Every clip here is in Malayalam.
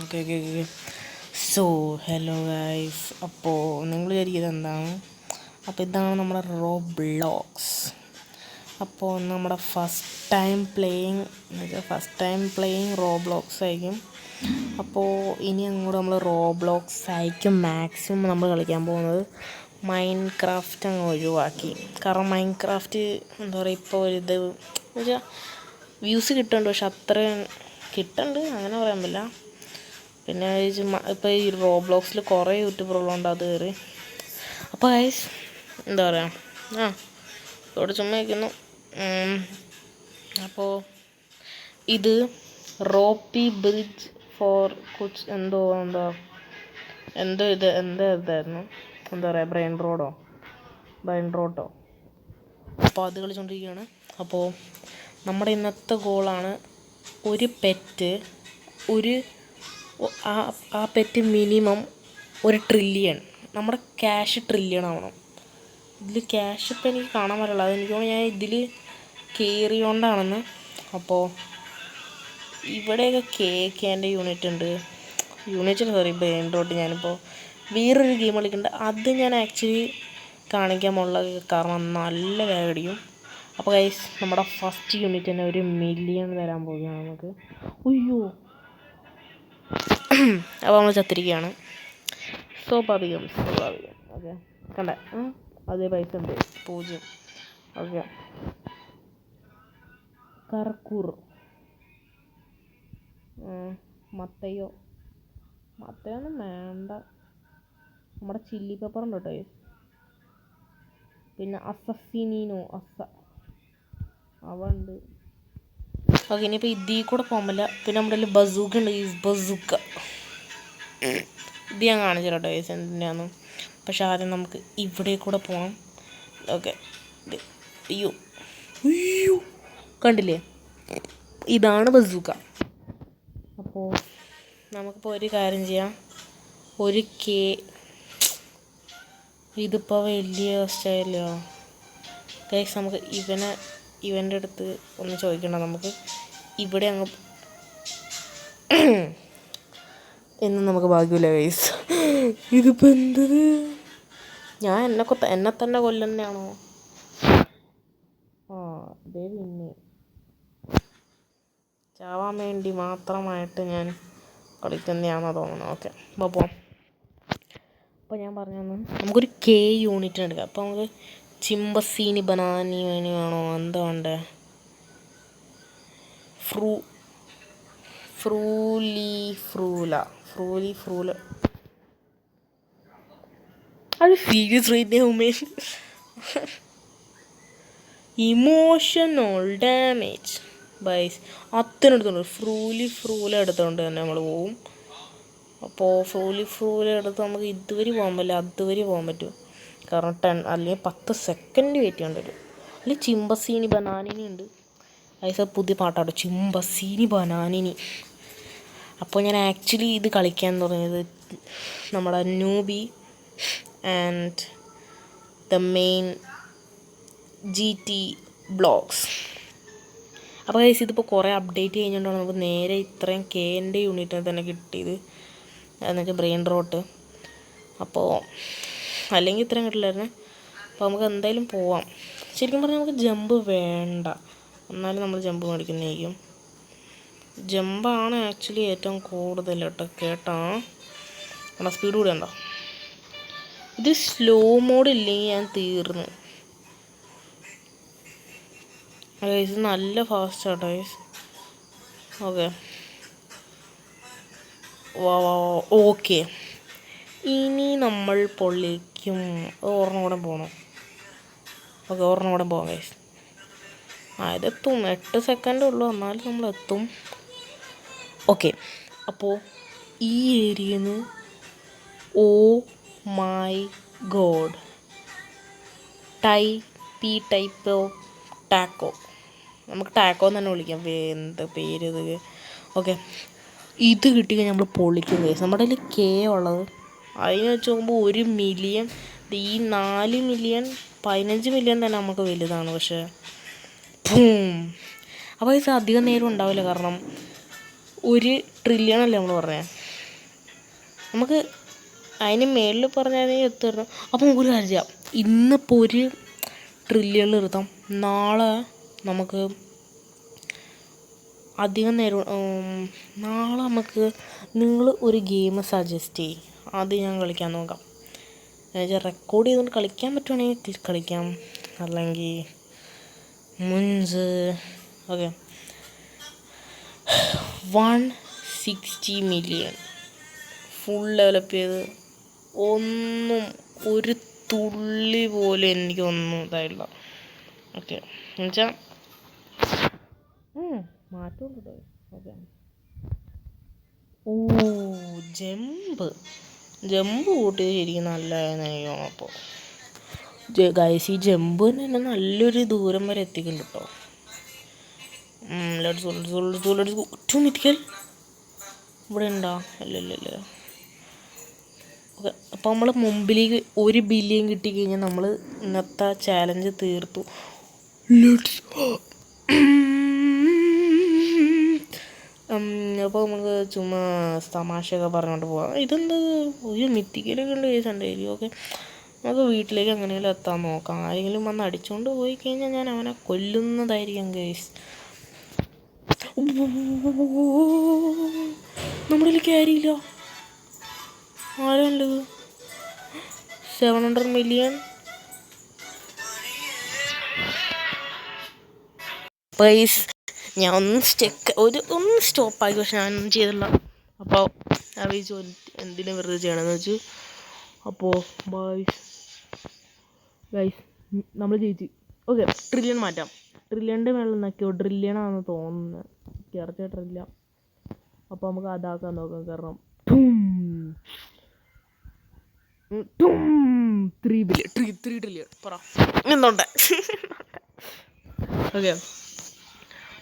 Okay okay okay so hello guys. അപ്പോൾ നിങ്ങൾ വിചാരിക്കുന്നത് എന്താണ്? അപ്പോൾ ഇതാണ് നമ്മുടെ റോബ്ലോക്സ്. അപ്പോൾ നമ്മുടെ ഫസ്റ്റ് ടൈം പ്ലേയിങ് റോബ്ലോക്സ് ആയിരിക്കും. അപ്പോൾ ഇനി അങ്ങോട്ട് നമ്മൾ റോബ്ലോക്സ് ആയിരിക്കും മാക്സിമം നമ്മൾ കളിക്കാൻ പോകുന്നത്. മൈൻക്രാഫ്റ്റ് അങ്ങ് ഒഴിവാക്കി. കാരണം മൈൻക്രാഫ്റ്റ് എന്താ പറയുക, ഇപ്പോൾ ഒരിത് എന്നുവെച്ചാൽ വ്യൂസ് കിട്ടുന്നുണ്ട്, പക്ഷെ അത്രയും കിട്ടുന്നുണ്ട് അങ്ങനെ പറയാൻ പറ്റില്ല. പിന്നെ ഇപ്പോൾ ഈ റോബ്ലോക്സിൽ കുറേ യൂട്യൂബറുകളുണ്ട്, അത് കയറി. അപ്പോൾ ഗൈസ് എന്താ പറയുക, ഇവിടെ ചുമ്മാ വയ്ക്കുന്നു. അപ്പോൾ ഇത് റോപ്പി ബ്രിഡ്ജ് ഫോർ കുച്ച് ഇതായിരുന്നു, എന്താ പറയുക, ബ്രെയിൻ റോട്ടോ. അപ്പോൾ അത് കളിച്ചുകൊണ്ടിരിക്കുകയാണ്. അപ്പോൾ നമ്മുടെ ഇന്നത്തെ ഗോളാണ് ഒരു പെറ്റ്, ആ പെറ്റ് മിനിമം 1 ട്രില്യൺ, നമ്മുടെ ക്യാഷ് ട്രില്യൺ ആവണം. ഇതിൽ ക്യാഷ് ഇപ്പം എനിക്ക് കാണാൻ പറ്റില്ല, അതെനിക്ക് തോന്നുന്നു ഞാൻ ഇതിൽ കയറിയോണ്ടാണെന്ന്. അപ്പോൾ ഇവിടെയൊക്കെ കേക്കേൻ്റെ ബ്രെയിൻ റോട്ട്. ഞാനിപ്പോൾ വേറൊരു ഗെയിം കളിക്കുന്നുണ്ട്, അത് ഞാൻ ആക്ച്വലി കാണിക്കാൻ പോലുള്ള കാരണം നല്ല വേഗടിക്കും. അപ്പോൾ ഗൈസ് നമ്മുടെ ഫസ്റ്റ് യൂണിറ്റ് തന്നെ 1 മില്യൺ തരാൻ പോവുകയാണ് നമുക്ക്. അയ്യോ, അപ്പോൾ നമ്മൾ ചത്തിരിക്കുകയാണ്. സ്വാഭാവികം. ഓക്കെ, കണ്ട അതേ പൈസ ഉണ്ട്, 0. ഓക്കെ, കർക്കൂർ മത്തയൊന്നും വേണ്ട. നമ്മുടെ ചില്ലി പെപ്പർ ഉണ്ട് കേട്ടോ. പിന്നെ അസസിനീനോ അവ ഉണ്ട്. ഓക്കെ, ഇനിയിപ്പോൾ ഇതിൽ കൂടെ പോകാൻ പറ്റില്ല. പിന്നെ നമ്മുടെ കയ്യിൽ ബസൂക്ക ഉണ്ട്, ബസൂക്ക ഇത് ഞാൻ കാണിച്ചു കേട്ടോ എന്തിനാന്ന്. പക്ഷെ ആദ്യം നമുക്ക് ഇവിടെ കൂടെ പോകണം. ഓക്കെ, അയ്യോ കണ്ടില്ലേ, ഇതാണ് ബസൂക്ക. അപ്പോൾ നമുക്കിപ്പോൾ ഒരു കാര്യം ചെയ്യാം. ഇതിപ്പോൾ വലിയ സ്റ്റൈലോ ഗൈസ്. നമുക്ക് ഇവൻ്റെ അടുത്ത് ഒന്ന് ചോദിക്കണം. നമുക്ക് ഇവിടെ അങ്ങ് എന്നും നമുക്ക് ഭാഗ്യമില്ല ഗൈസ്. ഇതിപ്പോൾ എന്തത്, ഞാൻ എന്നെ തന്നെ കൊല്ലുന്നതാണോ? അതേ, പിന്നെ ചാവാൻ വേണ്ടി മാത്രമായിട്ട് ഞാൻ കളിക്കുന്നതാണെന്ന് തോന്നുന്നു. ഓക്കെ, അപ്പോൾ ഞാൻ പറഞ്ഞു തന്നു, നമുക്കൊരു യൂണിറ്റ് എടുക്കാം. അപ്പോൾ നമുക്ക് ചിമ്പസീനി ബനാനി വേണോ, എന്താ വേണ്ടേ, ഫ്രൂല. അത് സീരിയസ് റേറ്റ് ഇമോഷണൽ ഡാമേജ് ബൈസ് അത്തിനെടുത്തുണ്ട്. ഫ്രൂല എടുത്തുകൊണ്ട് തന്നെ നമ്മൾ പോവും. അപ്പോൾ ഫ്രൂല എടുത്ത് നമുക്ക് ഇതുവരെ പോകാൻ പറ്റില്ല, അതുവരെ പോകാൻ പറ്റും. കാരണം 10 അല്ലെങ്കിൽ 10 സെക്കൻഡ് വെയിറ്റ് ചെയ്യേണ്ടി വരും. അല്ലെങ്കിൽ ചിമ്പസീനി ബനാനിനി ഉണ്ട് ഗൈസ്, പുതിയ പാട്ടാണ് ചിമ്പസീനി ബനാനിനി. അപ്പോൾ ഞാൻ ആക്ച്വലി ഇത് കളിക്കാൻ തുടങ്ങിയത് നമ്മുടെ newbie and the main GT blogs. അപ്പോൾ ഗൈസ് ഇതിപ്പോൾ കുറേ അപ്ഡേറ്റ് കഴിഞ്ഞുകൊണ്ടാണ് നമുക്ക് നേരെ ഇത്രയും കേൻ്റെ യൂണിറ്റിനെ തന്നെ കിട്ടിയത്, എന്നുവെച്ചാൽ ബ്രെയിൻ റോട്ട്. അപ്പോൾ അല്ലെങ്കിൽ ഇത്രയും കിട്ടില്ലായിരുന്നു. അപ്പോൾ നമുക്ക് എന്തായാലും പോവാം. ശരിക്കും പറഞ്ഞാൽ നമുക്ക് ജമ്പ് വേണ്ട, എന്നാലും നമ്മൾ ജമ്പ് മേടിക്കുന്നതായിരിക്കും. ജമ്പാണ് ആക്ച്വലി ഏറ്റവും കൂടുതൽ കേട്ടോ. നമ്മുടെ സ്പീഡ് കൂടി ഉണ്ടോ. ഇത് സ്ലോ മോഡ് ഇല്ലെങ്കിൽ ഞാൻ തീർന്നു. ഇത് നല്ല ഫാസ്റ്റ് ആട്ടോ ഗൈസ്. ഓക്കെ, ഓക്കെ, ഇനി നമ്മൾ പൊള്ളിക്കും. ഒരെണ്ണം കൂടെ പോകണം. ഓക്കെ, ഒരെണ്ണം കൂടെ പോകാം ഗൈസ്. ഇതെത്തും, 8 സെക്കൻഡേ ഉള്ളൂ, എന്നാലും നമ്മളെത്തും. ഓക്കെ, അപ്പോൾ ഈ ഏരിയയിൽ നിന്ന് oh my god type taco, നമുക്ക് ടാക്കോ എന്ന് തന്നെ വിളിക്കാം, എന്താ പേര് ഇത്. ഓക്കെ, ഇത് കിട്ടിക്കഴിഞ്ഞാൽ നമ്മൾ പൊളിക്കും ഗൈസ്. നമ്മുടെ കയ്യിൽ ഉള്ളത് അതിന് വെച്ച് നോക്കുമ്പോൾ 1 മില്യൺ, ഈ 4 മില്യൺ 15 മില്യൺ തന്നെ നമുക്ക് വലുതാണ്. പക്ഷേ അപ്പോൾ ഇത് അധികം നേരം ഉണ്ടാവില്ല, കാരണം 1 ട്രില്യൺ അല്ലേ നമ്മൾ പറഞ്ഞത്. നമുക്ക് അതിന് മേളിൽ പറഞ്ഞാൽ എത്തരണം. അപ്പോൾ നമുക്കൊരു കാര്യം ചെയ്യാം. ഇന്നിപ്പോൾ ഒരു ട്രില്യൺ നിർത്താം. നാളെ നമുക്ക് അധികം നേരം നാളെ നമുക്ക് നിങ്ങൾ ഒരു ഗെയിം സജസ്റ്റ് ചെയ്യും. അത് ഞാൻ കളിക്കാൻ നോക്കാം. റെക്കോർഡ് ചെയ്തുകൊണ്ട് കളിക്കാൻ പറ്റുവാണെങ്കിൽ കളിക്കാം, അല്ലെങ്കിൽ മുൻസ്. ഓക്കെ, 160 മില്യൺ ഫുൾ ഡെവലപ്പ് ചെയ്ത് ഒന്നും ഒരു തുള്ളി പോലും എനിക്കൊന്നും ഇതായില്ല. ഓക്കെ, എന്നുവെച്ചാൽ മാറ്റമുണ്ട്. ഓക്കെ, ഓ ജമ്പ് കൂട്ടി ശരിക്കും നല്ലതായിരുന്നു എനിക്ക് തോന്നുന്നു. അപ്പോൾ ഗൈസ്, ഈ ജമ്പ് തന്നെ നല്ലൊരു ദൂരം വരെ എത്തിക്കുന്നുണ്ട് കേട്ടോ. ടു മിറ്റിക്കൽ ഇവിടെ ഉണ്ടോ? അല്ലല്ല. ഓക്കെ, അപ്പോൾ നമ്മൾ മുമ്പിലേക്ക് 1 ബില്യൺ കിട്ടിക്കഴിഞ്ഞാൽ നമ്മൾ ഇന്നത്തെ ചാലഞ്ച് തീർത്തു. അപ്പോൾ നമുക്ക് ചുമ്മാ തമാശയൊക്കെ പറഞ്ഞുകൊണ്ട് പോവാം. ഇതെന്താ ഒരു മിത്തിക്കലൊക്കെ ഉണ്ട് കേസ് ഉണ്ടായിരിക്കും. ഓക്കെ, നമുക്ക് വീട്ടിലേക്ക് എങ്ങനെയെങ്കിലും എത്താൻ നോക്കാം. ആരെങ്കിലും വന്ന് അടിച്ചുകൊണ്ട് പോയി കഴിഞ്ഞാൽ ഞാൻ അവനെ കൊല്ലുന്നതായിരിക്കും കേസ്. നമ്മുടെ കയ്യിൽ ക്യാരിയില്ല. ആരാണുള്ളത്? 700 മില്യൺ. പൈസ ഞാൻ ഒന്ന് സ്റ്റോപ്പാക്കി, പക്ഷെ ഞാനൊന്നും ചെയ്തില്ല. അപ്പോൾ ഞാൻ വിചാരിച്ചു എന്തിനും വെറുതെ ചെയ്യണമെന്ന് വെച്ചു. അപ്പോൾ ഗൈസ് നമ്മൾ ജയിച്ചു. ഓക്കെ, ട്രില്യൺ മാറ്റാം. ട്രില്യണിൻ്റെ മേളിൽ നിന്നൊക്കെയോ ഡ്രില്യണാണെന്ന് തോന്നുന്നത്, തീർച്ചയായിട്ടില്ല. അപ്പോൾ നമുക്ക് അതാക്കാൻ നോക്കാം. കാരണം 3 ട്രില്യൺ പറ എന്നുണ്ട്. ഓക്കെ,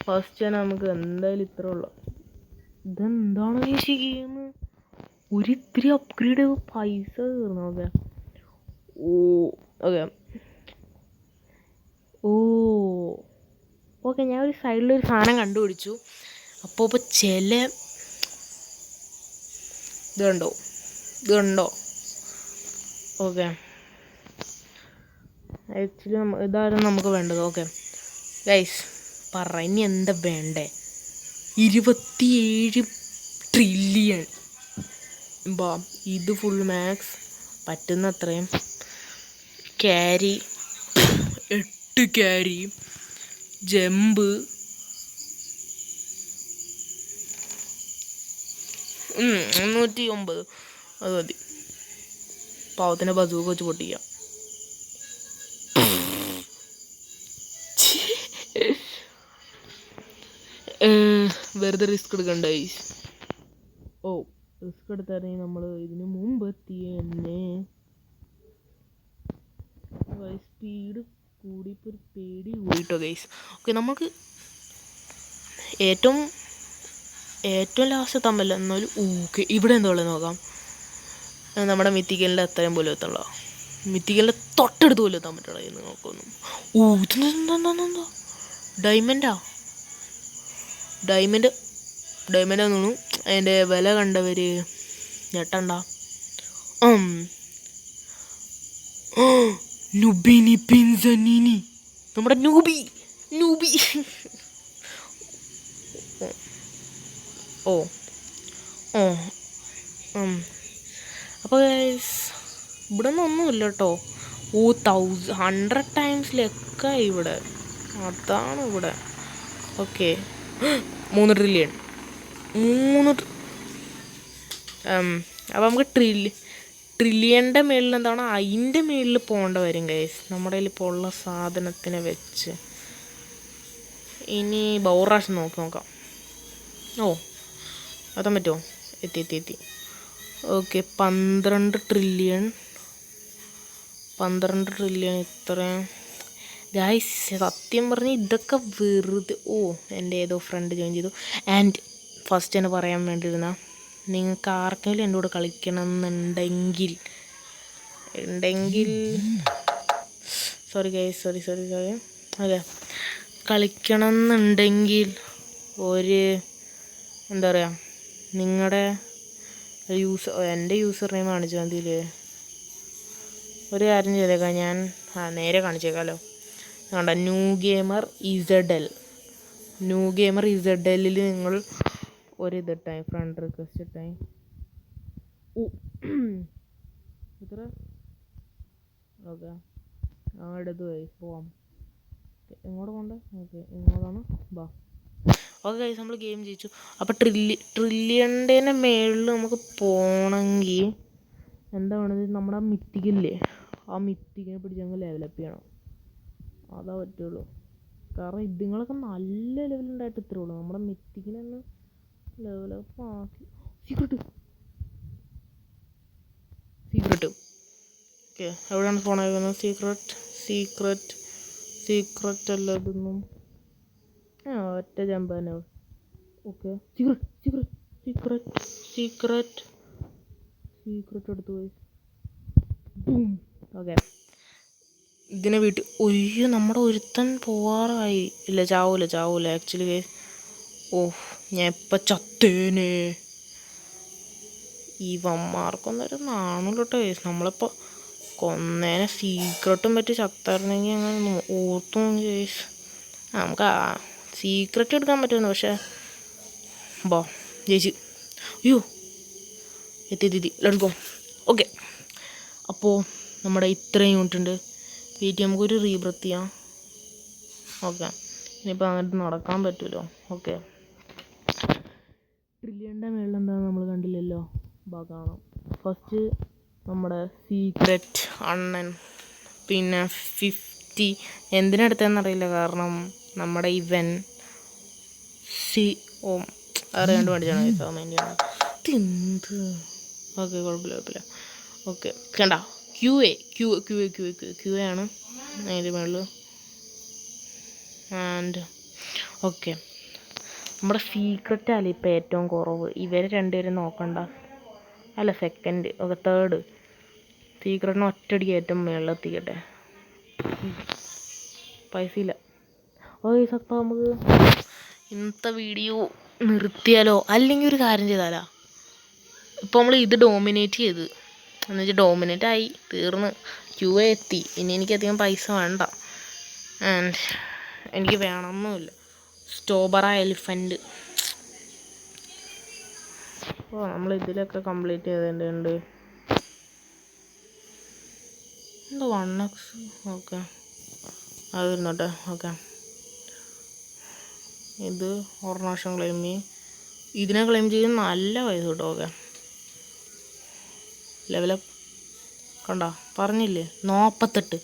ഫസ്റ്റ് തന്നെ നമുക്ക് എന്തായാലും ഇത്ര ഉള്ളു. ഇതെന്താണ് ചേച്ചി ഗെയിം? ഒരിത്തിരി അപ്ഗ്രേഡ് ചെയ്ത് പൈസ തീർന്നു. ഓക്കെ, ഞാൻ ഒരു സൈഡിലൊരു സാധനം കണ്ടുപിടിച്ചു. അപ്പോൾ ചില ഇതുണ്ടോ? ഓക്കെ, ആക്ച്വലി ഇതായിരുന്നു നമുക്ക് വേണ്ടത്. ഓക്കെ ഗൈസ്, ഇനി എന്താ വേണ്ടേ? 27 ട്രില്യൺ. ഇത് ഫുൾ മാക്സ് പറ്റുന്ന അത്രയും ക്യാരി, 8 ക്യാരി, ജമ്പ്, 109. അത് മതി. പാവത്തിൻ്റെ ബസൂക്ക വെച്ച് പൊട്ടിക്കാം. വെറുതെ റിസ്ക് എടുക്കണ്ട. റിസ്ക് എടുത്തായിരുന്നെങ്കിൽ നമ്മൾ ഇതിന് മുമ്പ് എത്തിയെന്നെ. സ്പീഡ് കൂടിയപ്പോൾ ഒരു പേടി കൂടിട്ടോ ഗൈസ്. ഓക്കെ, നമുക്ക് ഏറ്റവും ലാസ്റ്റ് എത്താൻ പറ്റില്ല എന്നാലും. ഓക്കെ, ഇവിടെ എന്താ ഉള്ളത് നോക്കാം. നമ്മുടെ മിത്തിക്കലിൻ്റെ അത്രയും പോലും എത്തുള്ളൂ. മിത്തിക്കലിൻ്റെ തൊട്ടടുത്ത് പോലും എത്താൻ പറ്റുള്ളൂ എന്ന് നോക്കൊന്നും. ഇതെന്താ ഡയമണ്ട് തോന്നുന്നു. അതിൻ്റെ വില കണ്ടവർ ഞെട്ടണ്ട. നുബിനി പിൻസനിനി, നമ്മുടെ നൂബി. അപ്പോൾ ഇവിടെ ഒന്നുമില്ല കേട്ടോ. 100 ടൈംസിലൊക്കെ ഇവിടെ, അതാണ് ഇവിടെ. Okay, 3 trillion. അപ്പോൾ നമുക്ക് ട്രില്യൻ്റെ മേളിൽ എന്താണ്, അതിൻ്റെ മേളിൽ പോകേണ്ട വരും ഗൈസ്, നമ്മുടെ കയ്യിൽ ഇപ്പോൾ ഉള്ള സാധനത്തിനെ വെച്ച്. ഇനി ബൗറാഷ് നോക്കാം. അതാൻ പറ്റുമോ? എത്തി. Okay, 12 trillion. ഇത്രയും ഗൈസ്. സത്യം പറഞ്ഞ് ഇതൊക്കെ വെറുതെ. എൻ്റെ ഏതോ ഫ്രണ്ട് ജോയിൻ ചെയ്തു. ആൻഡ് ഫസ്റ്റ് തന്നെ പറയാൻ വേണ്ടിയിരുന്ന, നിങ്ങൾക്ക് ആർക്കെങ്കിലും എൻ്റെ കൂടെ കളിക്കണം എന്നുണ്ടെങ്കിൽ സോറി ഗൈസ്, സോറി. അതെ, കളിക്കണം എന്നുണ്ടെങ്കിൽ എന്താ പറയുക, നിങ്ങളുടെ എൻ്റെ യൂസർ നെയിം കാണിച്ചാൽ മതിയില്ലേ? ഒരു കാര്യം ചെയ്തേക്കാം ഞാൻ. നേരെ കാണിച്ചേക്കാമല്ലോ. വേണ്ട, ന്യൂ ഗെയിമർ ഇസഡലിൽ നിങ്ങൾ ഒരിതിട്ടായി ഫ്രണ്ട് റിക്വസ്റ്റ് ഇട്ടായി. ഇത്ര ഓക്കെ. ഇടത് പോയി പോവാം. എങ്ങോട്ട് പോകണ്ടേ? ഓക്കെ, ഇങ്ങോട്ടാണ്. ബാ. ഓക്കെ ഗൈസ്, നമ്മൾ ഗെയിം ജയിച്ചു. അപ്പോൾ ട്രില്യൻ്റെ മേളിൽ നമുക്ക് പോകണമെങ്കിൽ എന്താ വേണ്ടത്? നമ്മുടെ മിത്തിക്കില്ലേ, ആ മിത്തിക്കിനെ പിടിച്ച് ഞങ്ങൾ ലെവലപ്പ് ചെയ്യണം. അതാ പറ്റുള്ളൂ. കാരണം ഇതുങ്ങളൊക്കെ നല്ല ലെവലുണ്ടായിട്ട് ഇത്രേ ഉള്ളൂ. നമ്മുടെ മിത്തിക്കിനെ ഒന്ന് ലെവലപ്പ് ആക്കി. സീക്രട്ട് ഓക്കെ, എവിടെയാണ് ഫോൺ ആയിരിക്കുന്നത്? സീക്രട്ട് അല്ല ഇതൊന്നും. ഒറ്റ ജമ്പ് തന്നെ. ഓക്കെ, സീക്രട്ട് എടുത്തു പോയി. ഓക്കെ, ഇതിനെ വീട്ടിൽ നമ്മുടെ ഒരുത്തൻ പോവാറായി. ഇല്ല, ചാവൂല ആക്ച്വലി. ഞാൻ ഇപ്പം ചത്തേനെ. ഇവന്മാർക്കൊന്നൊരു നാണല്ലോട്ടോ കേസ്. നമ്മളിപ്പോൾ കൊന്നേനെ സീക്രട്ടും പറ്റി ചത്തായിരുന്നെങ്കിൽ അങ്ങനെ ഓർത്തു കേസ്. നമുക്ക് സീക്രട്ട് എടുക്കാൻ പറ്റുമെന്ന്. പക്ഷേ ജയിച്ച്. അയ്യോ, എത്തി ലെറ്റ്സ് ഗോ. ഓക്കെ, അപ്പോൾ നമ്മുടെ ഇത്രയും യൂണിറ്റ് ഉണ്ട്. വീട്ടിൽ നമുക്കൊരു റീബ്രത്ത് ചെയ്യാം. ഓക്കെ, ഇനിയിപ്പോൾ അങ്ങോട്ട് നടക്കാൻ പറ്റുമല്ലോ. ഓക്കെ, ട്രില്യൻ്റെ മേളിൽ എന്താണെന്ന് നമ്മൾ കണ്ടില്ലല്ലോ. കാണാം. ഫസ്റ്റ് നമ്മുടെ സീക്രട്ട് അണ്ണൻ, പിന്നെ 50 എന്തിനെടുത്തതെന്നറിയില്ല. കാരണം നമ്മുടെ ഇവൻ അറിയാണ്ട് മേടിച്ചാണ് എന്ത്. ഓക്കെ, കുഴപ്പമില്ല. ഓക്കെ, കണ്ട ക്യു എ ആണ് അതിൻ്റെ മേളിൽ. ആൻഡ് ഓക്കെ, നമ്മുടെ സീക്രറ്റ് അല്ല ഇപ്പം ഏറ്റവും കുറവ്. ഇവരെ രണ്ടുപേരും നോക്കണ്ട. അല്ല, സെക്കൻഡ്. Okay, third. സീക്രട്ടിന് ഒറ്റയടിക്ക് ഏറ്റവും മേളിലെത്തിക്കട്ടെ. പൈസയില്ല. ഓക്കെ, അപ്പോൾ നമുക്ക് ഇന്നത്തെ വീഡിയോ നിർത്തിയാലോ? അല്ലെങ്കിൽ ഒരു കാര്യം ചെയ്താലോ? ഇപ്പോൾ നമ്മൾ ഇത് ഡോമിനേറ്റ് ചെയ്ത് എന്നുവെച്ചാൽ ഡോമിനേറ്റ് ആയി, തീർന്ന്. ക്യൂ എത്തി. ഇനി എനിക്കധികം പൈസ വേണ്ട. ആൻഡ് എനിക്ക് വേണമെന്നുമില്ല. സ്റ്റോബറ എലിഫൻറ്റ്. നമ്മൾ ഇതിലൊക്കെ കംപ്ലീറ്റ് ചെയ്തിട്ടുണ്ട്. എന്താ 1x? ഓക്കെ, അത് ഇരുന്നോട്ടെ. ഓക്കെ, ഇത് ഒരെണ്ണം ക്ലെയിം ചെയ്യും. ഇതിനെ ക്ലെയിം ചെയ്യും. നല്ല പൈസ കിട്ടും. ഓക്കെ, ലെവലപ്പ് കണ്ടോ? പറഞ്ഞില്ലേ 48.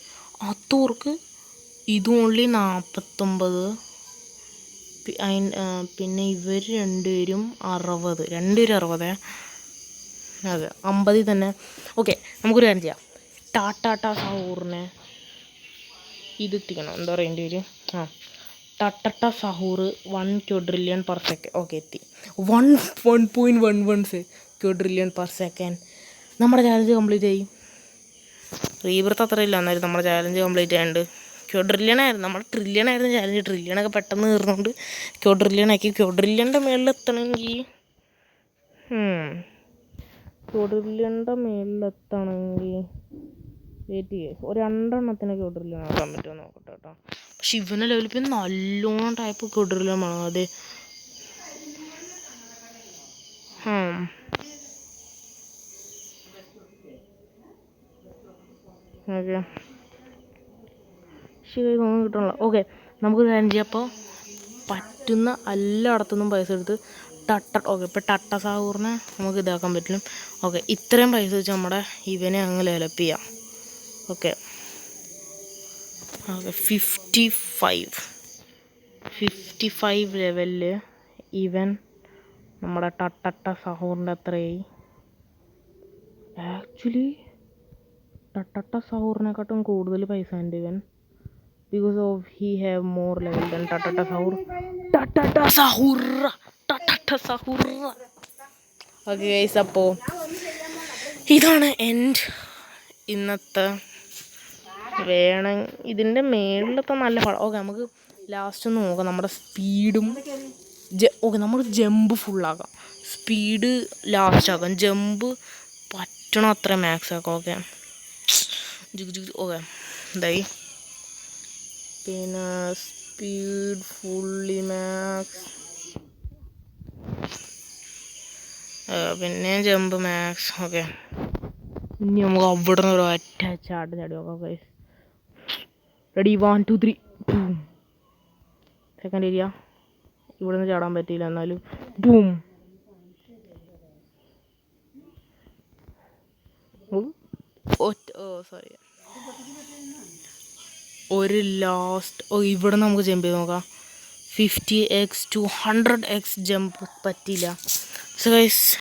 അത്തോർക്ക് ഇത് ഓൺലി 49. പിന്നെ ഇവർ രണ്ടുപേരും 60. അതെ, 50 തന്നെ. ഓക്കെ, നമുക്കൊരു കാര്യം ചെയ്യാം. ടാറ്റ സഹൂറിനെ ഇത് എത്തിക്കണം. എന്താ പറയുക എൻ്റെ പേര്? Tata Zahoor 1 quadrillion per second. Okay, എത്തി. 1.11 quadrillion per second. നമ്മുടെ ചാലഞ്ച് കംപ്ലീറ്റ് ആയി. റീബർത്ത് അത്രയില്ല, എന്നാലും നമ്മുടെ ചാലഞ്ച് കംപ്ലീറ്റ് ആയിട്ടുണ്ട്. ക്വാഡ്രില്യണായിരുന്നു, നമ്മൾ ട്രില്യണായിരുന്നു ചാലഞ്ച്. ട്രില്യണൊക്കെ പെട്ടെന്ന് തീർന്നുകൊണ്ട് ക്വാഡ്രില്യണാക്കി. ക്വാഡ്രില്യൻ്റെ മേളിലെത്തണമെങ്കിൽ വെയിറ്റ് ചെയ്യുക. ഒരു 2 എണ്ണത്തിന് ക്വാഡ്രില്യൺ ആക്കാൻ പറ്റുമോ നോക്കട്ടെ കേട്ടോ. പക്ഷെ ഇവനെ ലെവലിൽ നല്ലോണം ടൈപ്പ് ക്വാഡ്രില്യൺ വേണം. അതെ, ഓക്കെ, ശരി, ഒന്നും കിട്ടണല്ലോ. ഓക്കെ, നമുക്ക് കാര്യം ചെയ്യാം. അപ്പോൾ പറ്റുന്ന എല്ലായിടത്തുനിന്നും പൈസ എടുത്ത് ഓക്കെ, ഇപ്പോൾ ടാറ്റ സാഹൂറിനെ നമുക്ക് ഇതാക്കാൻ പറ്റില്ല. ഓക്കെ, ഇത്രയും പൈസ വെച്ച് നമ്മുടെ ഇവനെ അങ്ങ് ലെവലപ്പ് ചെയ്യാം. ഓക്കെ, 55 ലെവലിൽ ഇവൻ നമ്മുടെ ടാറ്റ സാഹൂറിൻ്റെ അത്രയായി. ആക്ച്വലി ടാറ്റ സാഹൂറിനെക്കാട്ടും കൂടുതൽ പൈസ ഉണ്ട് ഇവൻ. because of he have more level than Tata സാഹൂർ. ഓക്കെ ഗൈസ്, അപ്പോൾ ഇതാണ് എൻ്റെ ഇന്നത്തെ. വേണം ഇതിൻ്റെ മേളിലത്തെ നല്ല പടം. ഓക്കെ, നമുക്ക് ലാസ്റ്റ് ഒന്ന് നോക്കാം. നമ്മുടെ സ്പീഡും ഓക്കെ, നമ്മൾ ജമ്പ് ഫുള്ളാക്കാം. സ്പീഡ് ലാസ്റ്റ് ആക്കാം, ജമ്പ് പറ്റണം അത്ര മാക്സ് ആക്കാം. ഓക്കെ ഓക്കെ എന്തായി. പിന്നെ സ്പീഡ് ഫുള്ളി മാക്സ്, പിന്നെ ജമ്പ് മാക്സ്. ഓക്കെ ഇനി നമുക്ക് അവിടെ നിന്ന് ഒരു ഒറ്റ ചാട്ടം ചാടി നോക്കാം ഗൈസ്. റെഡി 1 2 3. സെക്കൻഡ് ഏരിയ ഇവിടെ നിന്ന് ചാടാൻ പറ്റിയില്ല, എന്നാലും ബൂം. സോറി, ഒരു ലാസ്റ്റ് ഇവിടെ നമുക്ക് ജമ്പ് ചെയ്ത് നോക്കാം. 50x to 100x ജമ്പ് പറ്റിയില്ല. So guys